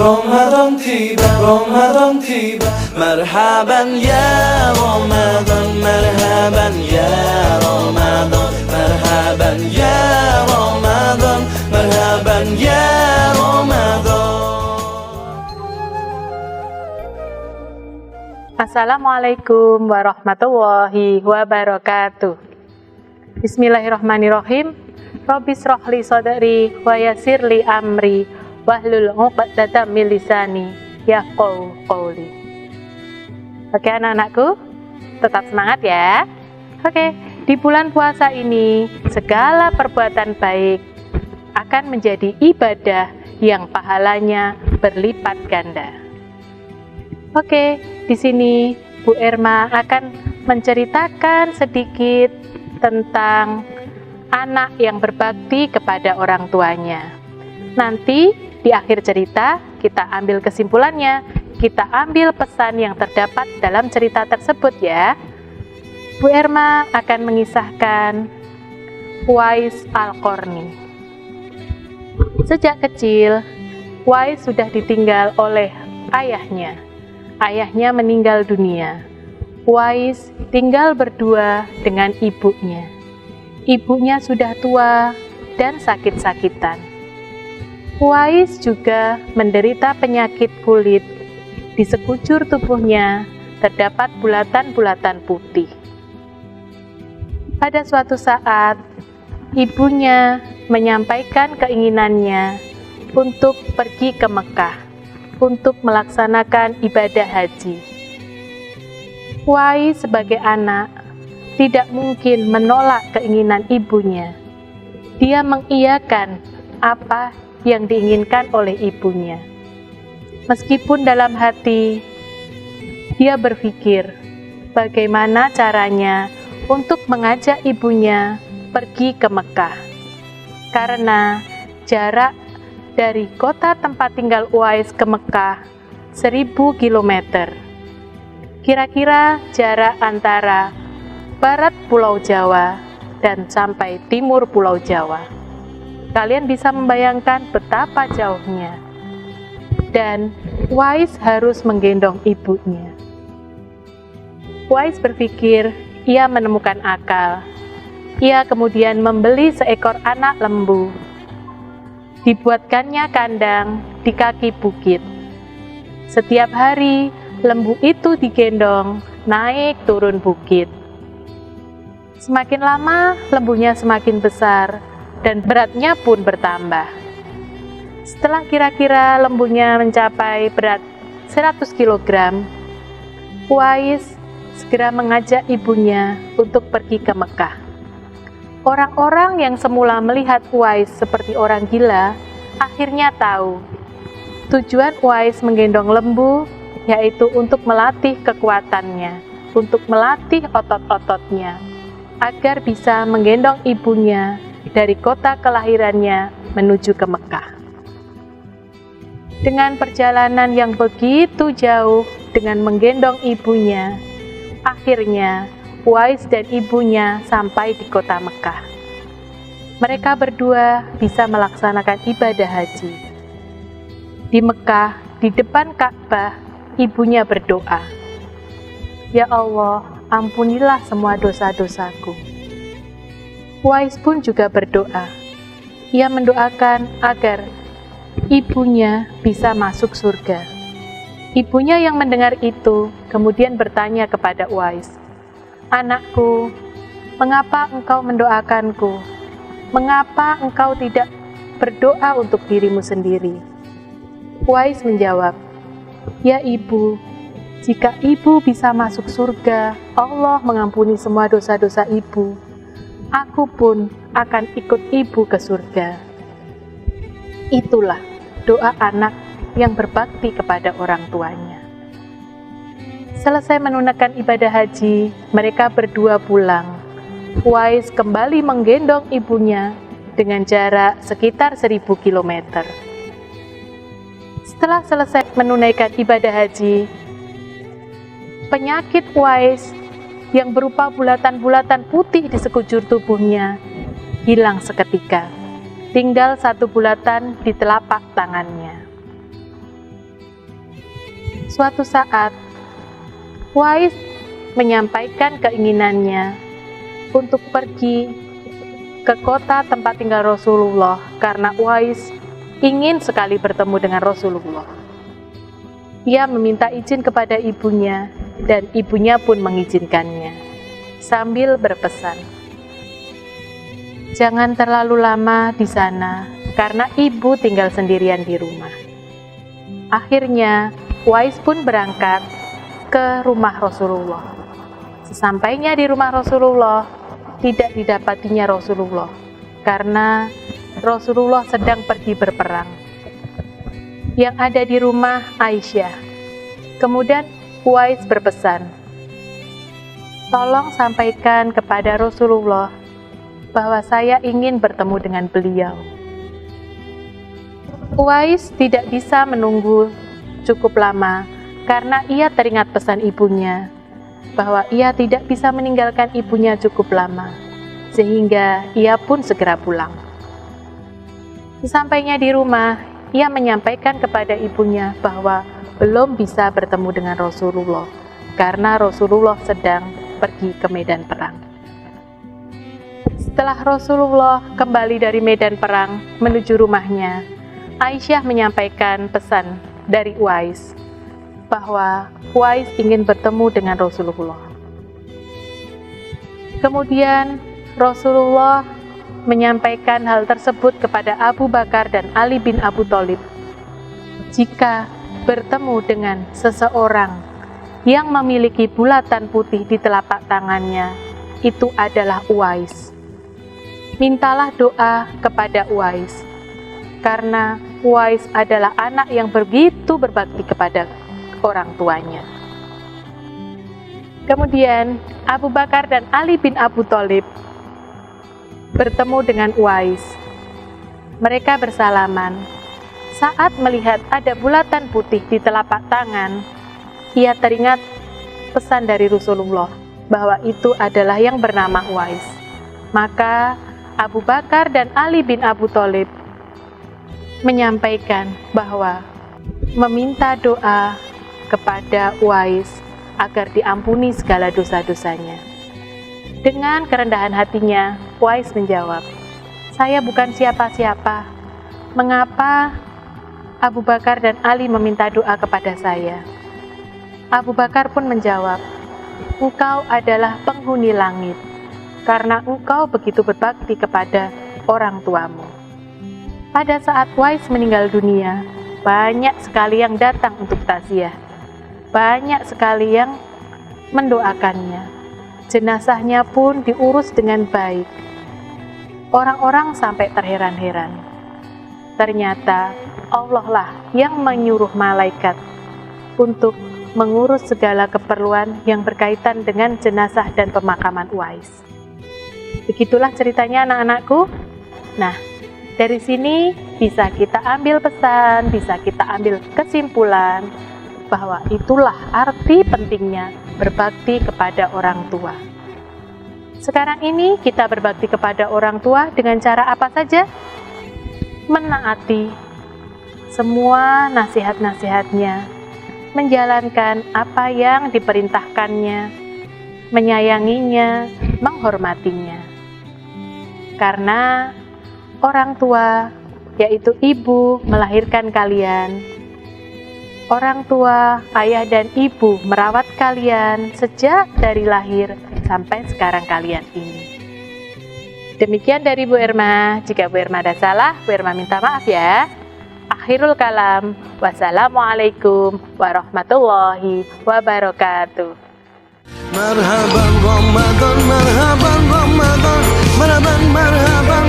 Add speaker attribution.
Speaker 1: Ramadan tiba, Ramadan tiba. Marhaban ya Ramadan, marhaban ya Ramadan, marhaban ya Ramadan, marhaban ya Ramadan.
Speaker 2: Assalamualaikum warahmatullahi wabarakatuh. Bismillahirrahmanirrahim. Rabbis rohli sodri wa yassirli amri wahlul 'uqdatam min lisani yafqahu qawli. Oke anak-anakku, tetap semangat ya. Oke, di bulan puasa ini segala perbuatan baik akan menjadi ibadah yang pahalanya berlipat ganda. Oke, di sini Bu Erma akan menceritakan sedikit tentang anak yang berbakti kepada orang tuanya. Nanti di akhir cerita kita ambil kesimpulannya, kita ambil pesan yang terdapat dalam cerita tersebut ya. Bu Erma akan mengisahkan Uwais Al-Qarni. Sejak kecil, Uwais sudah ditinggal oleh ayahnya. Ayahnya meninggal dunia. Uwais tinggal berdua dengan ibunya. Ibunya sudah tua dan sakit-sakitan. Uwais juga menderita penyakit kulit. Di sekujur tubuhnya terdapat bulatan-bulatan putih. Pada suatu saat, ibunya menyampaikan keinginannya untuk pergi ke Mekah untuk melaksanakan ibadah haji. Uwais sebagai anak tidak mungkin menolak keinginan ibunya. Dia mengiyakan apa yang diinginkan oleh ibunya. Meskipun dalam hati dia berpikir bagaimana caranya untuk mengajak ibunya pergi ke Mekah. Karena jarak dari kota tempat tinggal Uwais ke Mekah 1000 km. Kira-kira jarak antara barat Pulau Jawa dan sampai timur Pulau Jawa. Kalian bisa membayangkan betapa jauhnya. Dan Uwais harus menggendong ibunya. Uwais berpikir ia menemukan akal. Ia kemudian membeli seekor anak lembu. Dibuatkannya kandang di kaki bukit. Setiap hari, lembu itu digendong naik turun bukit. Semakin lama, lembunya semakin besar dan beratnya pun bertambah. Setelah kira-kira lembunya mencapai berat 100 kg, Uwais segera mengajak ibunya untuk pergi ke Mekah. Orang-orang yang semula melihat Uwais seperti orang gila, akhirnya tahu tujuan Uwais menggendong lembu yaitu untuk melatih kekuatannya, untuk melatih otot-ototnya, agar bisa menggendong ibunya dari kota kelahirannya menuju ke Mekah. Dengan perjalanan yang begitu jauh dengan menggendong ibunya, akhirnya Uwais dan ibunya sampai di kota Mekah. Mereka berdua bisa melaksanakan ibadah haji. Di Mekah, di depan Ka'bah, ibunya berdoa, "Ya Allah, ampunilah semua dosa-dosaku." Uwais pun juga berdoa. Ia mendoakan agar ibunya bisa masuk surga. Ibunya yang mendengar itu kemudian bertanya kepada Uwais, "Anakku, mengapa engkau mendoakanku? Mengapa engkau tidak berdoa untuk dirimu sendiri?" Uwais menjawab, "Ya ibu, jika ibu bisa masuk surga, Allah mengampuni semua dosa-dosa ibu. Aku pun akan ikut ibu ke surga." Itulah doa anak yang berbakti kepada orang tuanya. Selesai menunaikan ibadah haji, mereka berdua pulang. Uwais kembali menggendong ibunya dengan jarak sekitar 1000 km. Setelah selesai menunaikan ibadah haji, penyakit Uwais yang berupa bulatan-bulatan putih di sekujur tubuhnya hilang seketika. Tinggal satu bulatan di telapak tangannya. Suatu saat, Uwais menyampaikan keinginannya untuk pergi ke kota tempat tinggal Rasulullah karena Uwais ingin sekali bertemu dengan Rasulullah. Ia meminta izin kepada ibunya dan ibunya pun mengizinkannya sambil berpesan, "Jangan terlalu lama di sana karena ibu tinggal sendirian di rumah." Akhirnya Uwais pun berangkat ke rumah Rasulullah. Sesampainya di rumah Rasulullah, tidak didapatinya Rasulullah karena Rasulullah sedang pergi berperang. Yang ada di rumah Aisyah. Kemudian Uwais berpesan, "Tolong sampaikan kepada Rasulullah bahwa saya ingin bertemu dengan beliau." Uwais tidak bisa menunggu cukup lama karena ia teringat pesan ibunya bahwa ia tidak bisa meninggalkan ibunya cukup lama, sehingga ia pun segera pulang. Sesampainya di rumah, ia menyampaikan kepada ibunya bahwa belum bisa bertemu dengan Rasulullah karena Rasulullah sedang pergi ke medan perang. Setelah Rasulullah kembali dari medan perang menuju rumahnya, Aisyah menyampaikan pesan dari Uwais bahwa Uwais ingin bertemu dengan Rasulullah. Kemudian Rasulullah menyampaikan hal tersebut kepada Abu Bakar dan Ali bin Abu Thalib. Jika bertemu dengan seseorang yang memiliki bulatan putih di telapak tangannya, itu adalah Uwais. Mintalah doa kepada Uwais, karena Uwais adalah anak yang begitu berbakti kepada orang tuanya. Kemudian Abu Bakar dan Ali bin Abu Thalib bertemu dengan Uwais. Mereka bersalaman. Saat melihat ada bulatan putih di telapak tangan, ia teringat pesan dari Rasulullah bahwa itu adalah yang bernama Uwais. Maka Abu Bakar dan Ali bin Abu Thalib menyampaikan bahwa meminta doa kepada Uwais agar diampuni segala dosa-dosanya. Dengan kerendahan hatinya, Uwais menjawab, "Saya bukan siapa-siapa. Mengapa Abu Bakar dan Ali meminta doa kepada saya?" Abu Bakar pun menjawab, "Engkau adalah penghuni langit, karena engkau begitu berbakti kepada orang tuamu." Pada saat Uwais meninggal dunia, banyak sekali yang datang untuk takziah. Banyak sekali yang mendoakannya. Jenazahnya pun diurus dengan baik. Orang-orang sampai terheran-heran. Ternyata Allah lah yang menyuruh malaikat untuk mengurus segala keperluan yang berkaitan dengan jenazah dan pemakaman Uwais. Begitulah ceritanya anak-anakku. Nah, dari sini bisa kita ambil pesan, bisa kita ambil kesimpulan bahwa itulah arti pentingnya berbakti kepada orang tua. Sekarang ini kita berbakti kepada orang tua dengan cara apa saja? Menaati semua nasihat-nasihatnya, menjalankan apa yang diperintahkannya, menyayanginya, menghormatinya. Karena orang tua, yaitu ibu, melahirkan kalian. Orang tua, ayah dan ibu merawat kalian sejak dari lahir sampai sekarang kalian ini. Demikian dari Bu Irma. Jika Bu Irma ada salah, Bu Irma minta maaf ya. Akhirul kalam. Wassalamualaikum warahmatullahi wabarakatuh.
Speaker 1: Marhaban Ramadan, marhaban Ramadan, marhaban